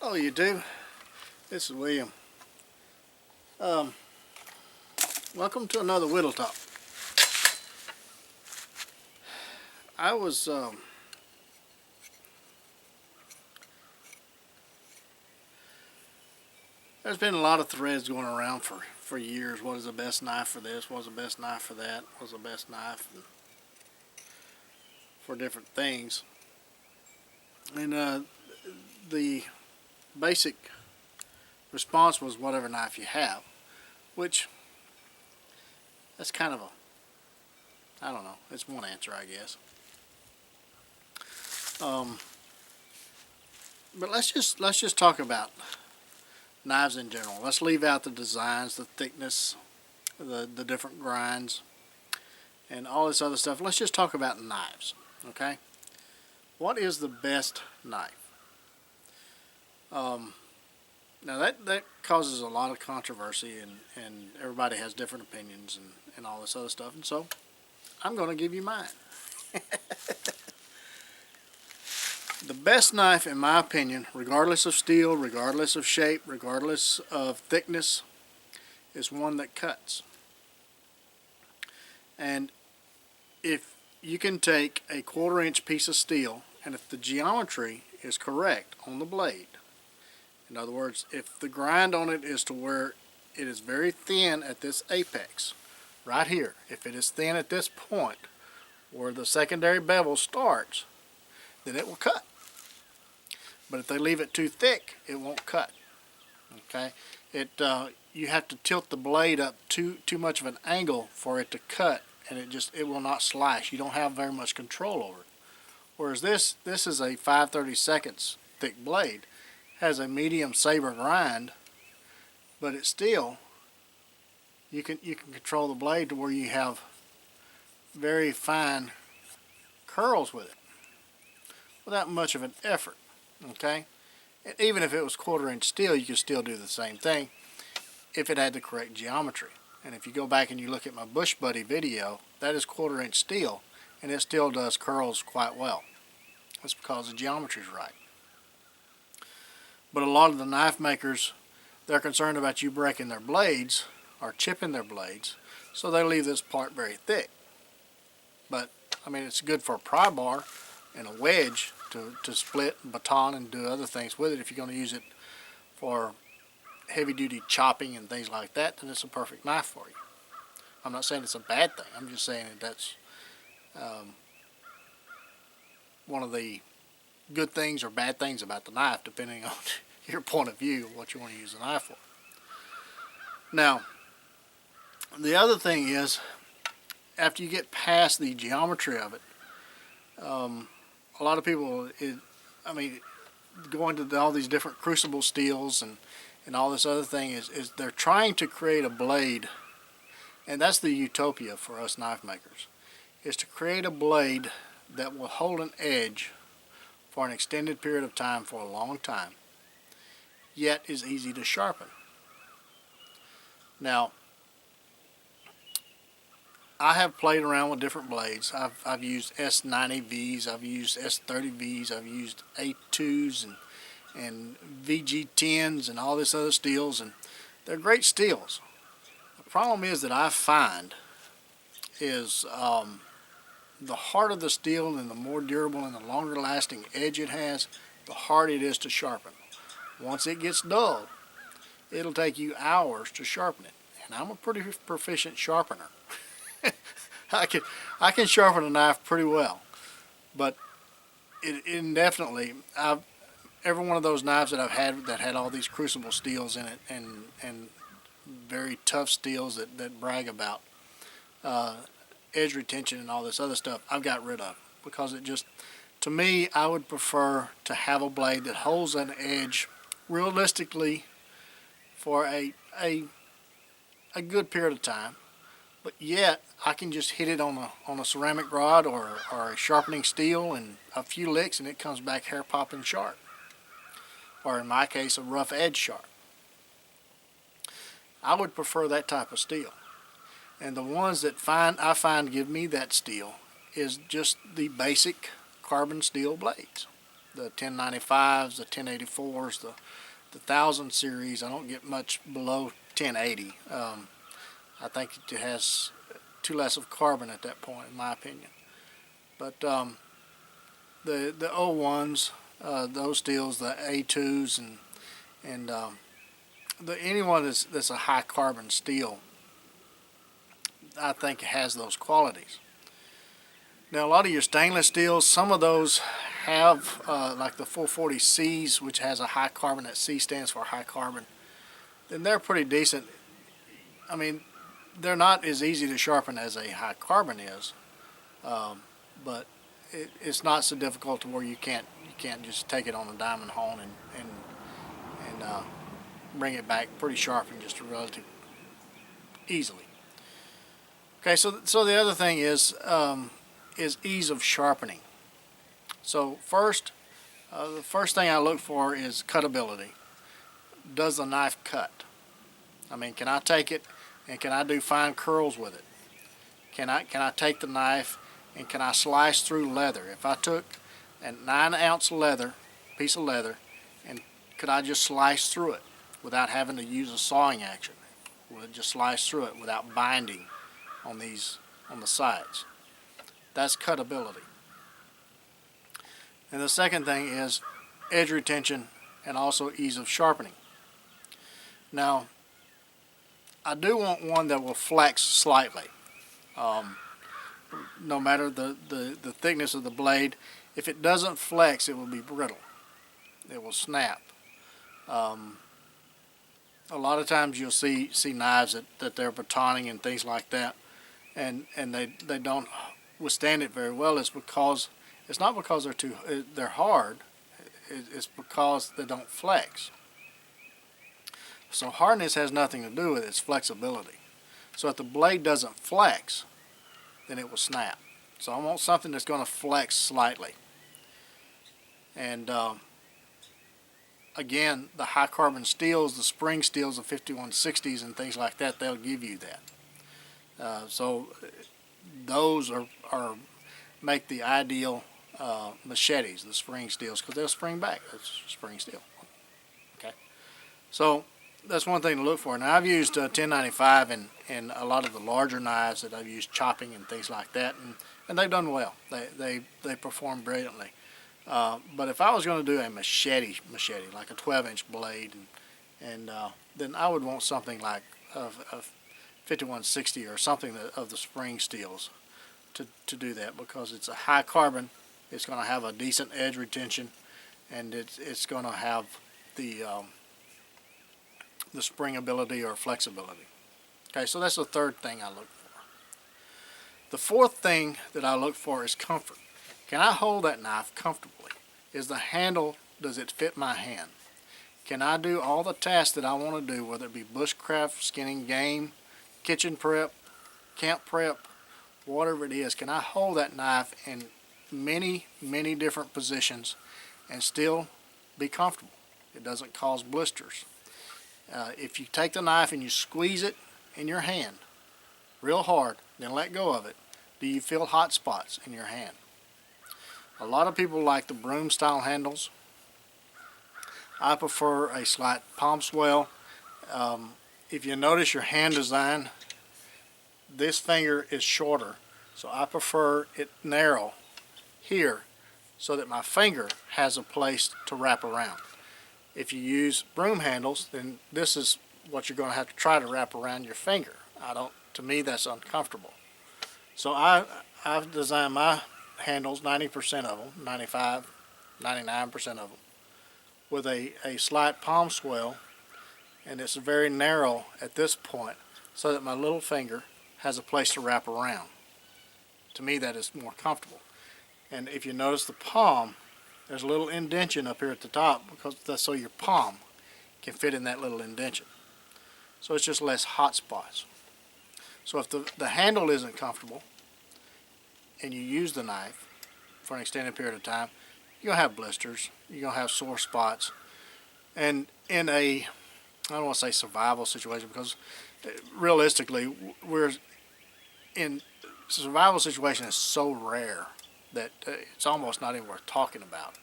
Oh, you do? This is William. Welcome to another Whittle Talk. I was there's been a lot of threads going around for years. What is the best knife for this? What's the best knife for that? What's the best knife for different things? And the basic response was whatever knife you have, which that's kind of I don't know. It's one answer, I guess. But let's just talk about knives in general. Let's leave out the designs, the thickness, the different grinds, and all this other stuff. Let's just talk about knives, okay? What is the best knife? Now that causes a lot of controversy, and everybody has different opinions and all this other stuff, and so I'm going to give you mine. The best knife, in my opinion, regardless of steel, regardless of shape, regardless of thickness, is one that cuts. And if you can take a 1/4 inch piece of steel, and if the geometry is correct on the blade, in other words, if the grind on it is to where it is very thin at this apex, right here, if it is thin at this point where the secondary bevel starts, then it will cut. But if they leave it too thick, it won't cut. Okay, you have to tilt the blade up too much of an angle for it to cut, and it will not slash. You don't have very much control over it. Whereas this is a 5/32 thick blade, has a medium saber grind, but it's still you can control the blade to where you have very fine curls with it without much of an effort. Okay, and even if it was 1/4 inch steel, you could still do the same thing if it had the correct geometry. And if you go back and you look at my Bush Buddy video, that is 1/4 inch steel, and it still does curls quite well. That's because the geometry is right. But a lot of the knife makers, they're concerned about you breaking their blades or chipping their blades, so they leave this part very thick. But I mean, it's good for a pry bar and a wedge to split and baton and do other things with it. If you're going to use it for heavy duty chopping and things like that, then it's a perfect knife for you. I'm not saying it's a bad thing. I'm just saying that's one of the good things or bad things about the knife, depending on your point of view of what you want to use the knife for. Now, the other thing is, after you get past the geometry of it, a lot of people, going to all these different crucible steels and all this other thing is they're trying to create a blade, and that's the utopia for us knife makers, is to create a blade that will hold an edge for an extended period of time, for a long time, yet is easy to sharpen. Now, I have played around with different blades. I've used S90Vs, I've used S30Vs, I've used A2s and VG10s and all this other steels, and they're great steels. The problem is that I find is the harder the steel and the more durable and the longer lasting edge it has, the harder it is to sharpen. Once it gets dull, it'll take you hours to sharpen it, and I'm a pretty proficient sharpener. I can sharpen a knife pretty well, but it definitely, every one of those knives that I've had that had all these crucible steels in it and very tough steels that brag about edge retention and all this other stuff, I've got rid of, because it just, to me, I would prefer to have a blade that holds an edge realistically for a good period of time, but yet I can just hit it on a ceramic rod or a sharpening steel and a few licks, and it comes back hair popping sharp, or in my case, a rough edge sharp. I would prefer that type of steel, and the ones that I find give me that steel is just the basic carbon steel blades. the 1095s, the 1084s, the 1000 series. I don't get much below 1080. I think it has too less of carbon at that point, in my opinion. But the O1s, those steels, the A2s, and anyone that's a high carbon steel, I think has those qualities. Now, a lot of your stainless steels, some of those have like the 440Cs, which has a high carbon. That C stands for high carbon. Then they're pretty decent. I mean, they're not as easy to sharpen as a high carbon is, but it's not so difficult to where you can't just take it on a diamond hone and bring it back pretty sharp and just relatively easily. Okay, so the other thing is ease of sharpening. So first, the first thing I look for is cutability. Does the knife cut? I mean, can I take it and can I do fine curls with it? Can I take the knife and can I slice through leather? If I took a 9-ounce piece of leather, and could I just slice through it without having to use a sawing action? Will it just slice through it without binding on the sides? That's cutability. And the second thing is edge retention and also ease of sharpening. Now, I do want one that will flex slightly. No matter the thickness of the blade, if it doesn't flex, it will be brittle. It will snap. A lot of times you'll see knives that they're batoning and things like that, and they don't withstand it very well. It's not because they're hard. It's because they don't flex. So hardness has nothing to do with its flexibility. So if the blade doesn't flex, then it will snap. So I want something that's going to flex slightly. And again, the high carbon steels, the spring steels, the 5160s and things like that, they'll give you that. So those are make the ideal machetes, the spring steels, because they'll spring back. That's spring steel. Okay, so that's one thing to look for. Now, I've used 1095 in a lot of the larger knives that I've used chopping and things like that, and they've done well. They perform brilliantly. But if I was going to do a machete, like a 12-inch blade, and then I would want something like a 5160 or something of the spring steels to do that, because it's a high carbon. It's going to have a decent edge retention, and it's going to have the springability or flexibility. Okay, so that's the third thing I look for. The fourth thing that I look for is comfort. Can I hold that knife comfortably? Is the handle, does it fit my hand? Can I do all the tasks that I want to do, whether it be bushcraft, skinning game, kitchen prep, camp prep, whatever it is? Can I hold that knife in many, many different positions and still be comfortable? It doesn't cause blisters. If you take the knife and you squeeze it in your hand real hard, then let go of it, do you feel hot spots in your hand? A lot of people like the broom style handles. I prefer a slight palm swell. If you notice your hand design, this finger is shorter, so I prefer it narrow here so that my finger has a place to wrap around. If you use broom handles, then this is what you're going to have to try to wrap around your finger. To me, that's uncomfortable. So I've designed my handles, 90% of them, 95, 99% of them, with a slight palm swell, and it's very narrow at this point so that my little finger has a place to wrap around. To me, that is more comfortable. And if you notice the palm, there's a little indentation up here at the top, because that's so your palm can fit in that little indentation. So it's just less hot spots. So if the handle isn't comfortable and you use the knife for an extended period of time, you're going to have blisters, you're going to have sore spots. And in I don't want to say survival situation, because realistically, survival situation is so rare that it's almost not even worth talking about.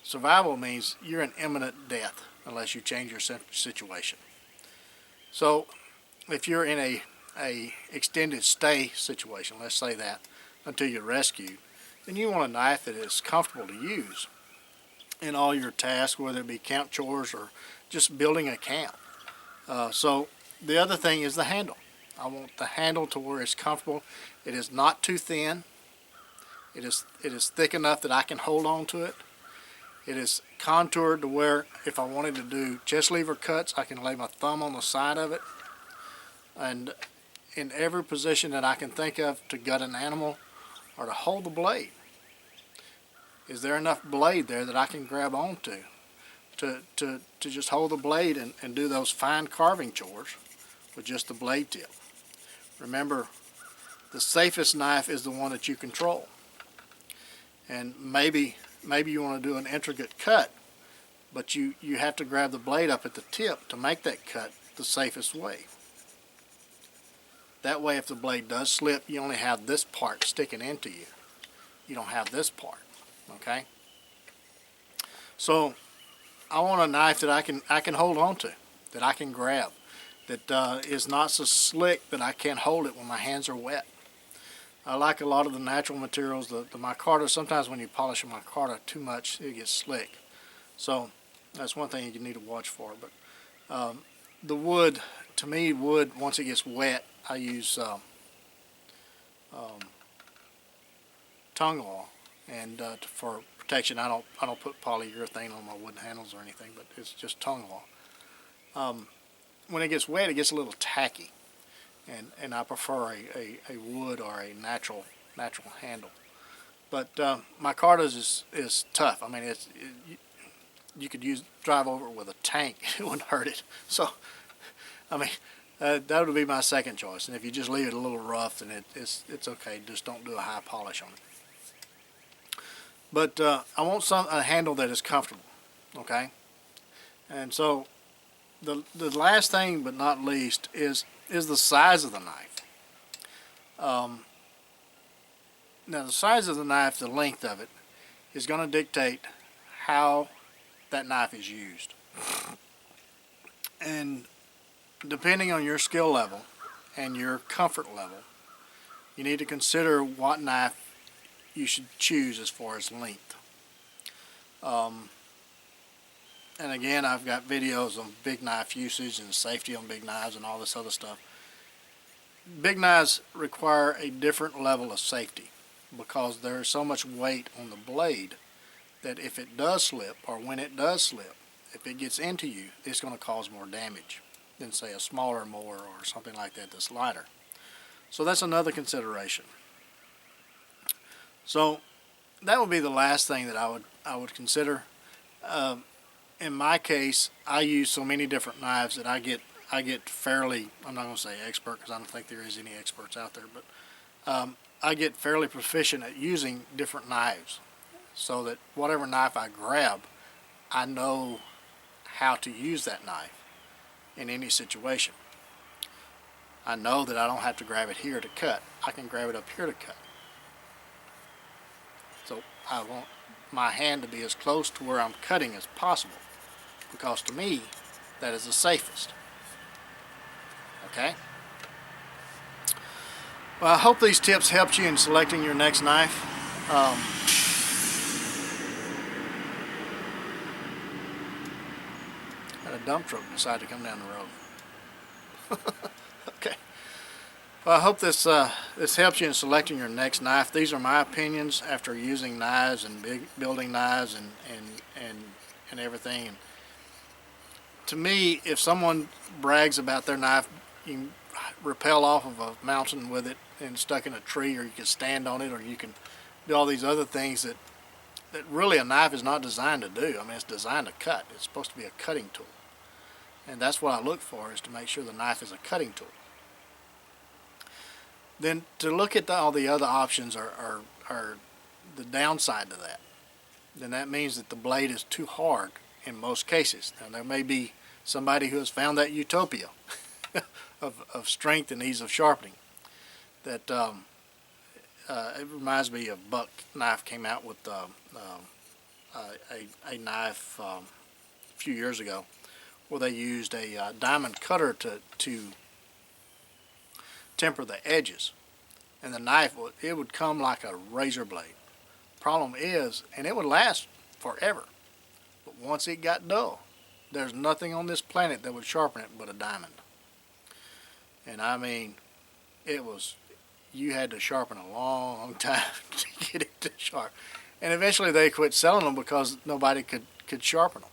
survival means you're in imminent death unless you change your situation. So if you're in a extended stay situation, let's say that, until you're rescued, then you want a knife that is comfortable to use in all your tasks, whether it be camp chores or just building a camp. So the other thing is the handle. I want the handle to where it's comfortable. It is not too thin. It is thick enough that I can hold on to it. It is contoured to where if I wanted to do chest lever cuts, I can lay my thumb on the side of it. And in every position that I can think of to gut an animal or to hold the blade, is there enough blade there that I can grab onto to just hold the blade and do those fine carving chores with just the blade tip. Remember, the safest knife is the one that you control. And maybe you want to do an intricate cut, but you have to grab the blade up at the tip to make that cut the safest way. That way, if the blade does slip, you only have this part sticking into you. You don't have this part, okay? So I want a knife that I can hold on to, that I can grab, that is not so slick that I can't hold it when my hands are wet. I like a lot of the natural materials. The micarta, sometimes when you polish a micarta too much, it gets slick. So that's one thing you need to watch for. But the wood, to me, wood, once it gets wet, I use tung oil, and for protection, I don't put polyurethane on my wooden handles or anything, but it's just tung oil. When it gets wet, it gets a little tacky. And I prefer a wood or a natural handle. But micartas is tough. I mean, you could drive over it with a tank; it wouldn't hurt it. So, I mean, that would be my second choice. And if you just leave it a little rough, then it's okay. Just don't do a high polish on it. But I want a handle that is comfortable. Okay. And so the last thing, but not least, is the size of the knife. Now the size of the knife, the length of it, is going to dictate how that knife is used. And depending on your skill level and your comfort level, you need to consider what knife you should choose as far as length. And again, I've got videos on big knife usage and safety on big knives and all this other stuff. Big knives require a different level of safety because there is so much weight on the blade that if it does slip, or when it does slip, if it gets into you, it's going to cause more damage than, say, a smaller mower or something like that that's lighter. So that's another consideration. So that would be the last thing that I would consider. In my case, I use so many different knives that I get fairly, I'm not going to say expert because I don't think there is any experts out there, but I get fairly proficient at using different knives so that whatever knife I grab, I know how to use that knife in any situation. I know that I don't have to grab it here to cut. I can grab it up here to cut. So I want my hand to be as close to where I'm cutting as possible because to me, that is the safest. Okay? Well, I hope these tips helped you in selecting your next knife. Had a dump truck decide to come down the road. Okay. Well, I hope this helps you in selecting your next knife. These are my opinions after using knives and building knives and everything. And to me, if someone brags about their knife, you can rappel off of a mountain with it and stuck in a tree, or you can stand on it, or you can do all these other things that really a knife is not designed to do. I mean, it's designed to cut. It's supposed to be a cutting tool. And that's what I look for, is to make sure the knife is a cutting tool. Then to look at all the other options are the downside to that. Then that means that the blade is too hard in most cases. Now there may be somebody who has found that utopia of strength and ease of sharpening. That it reminds me of Buck Knife came out with a knife a few years ago where they used a diamond cutter to temper the edges, and the knife it would come like a razor blade. Problem is, and it would last forever, but once it got dull, there's nothing on this planet that would sharpen it but a diamond. And I mean, it was, you had to sharpen a long time to get it to sharp. And eventually they quit selling them because nobody could sharpen them.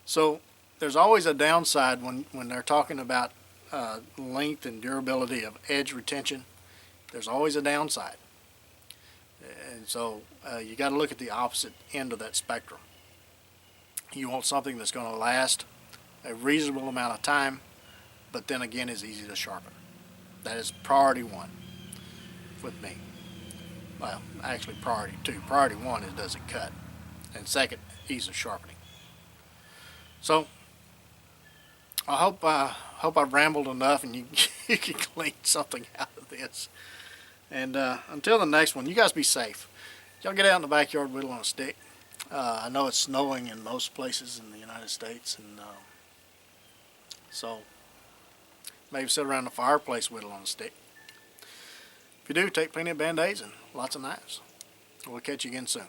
So there's always a downside when they're talking about length and durability of edge retention. There's always a downside. And so you got to look at the opposite end of that spectrum. You want something that's going to last a reasonable amount of time, but then again is easy to sharpen. That is priority one with me. Well, actually priority two. Priority one is does it cut, and second, ease of sharpening. So I hope I've rambled enough and you you can glean something out of this. And until the next one, you guys be safe. Y'all get out in the backyard, whittle on a stick. I know it's snowing in most places in the United States, and so maybe sit around the fireplace, whittle on a stick. If you do, take plenty of Band-Aids and lots of knives. We'll catch you again soon.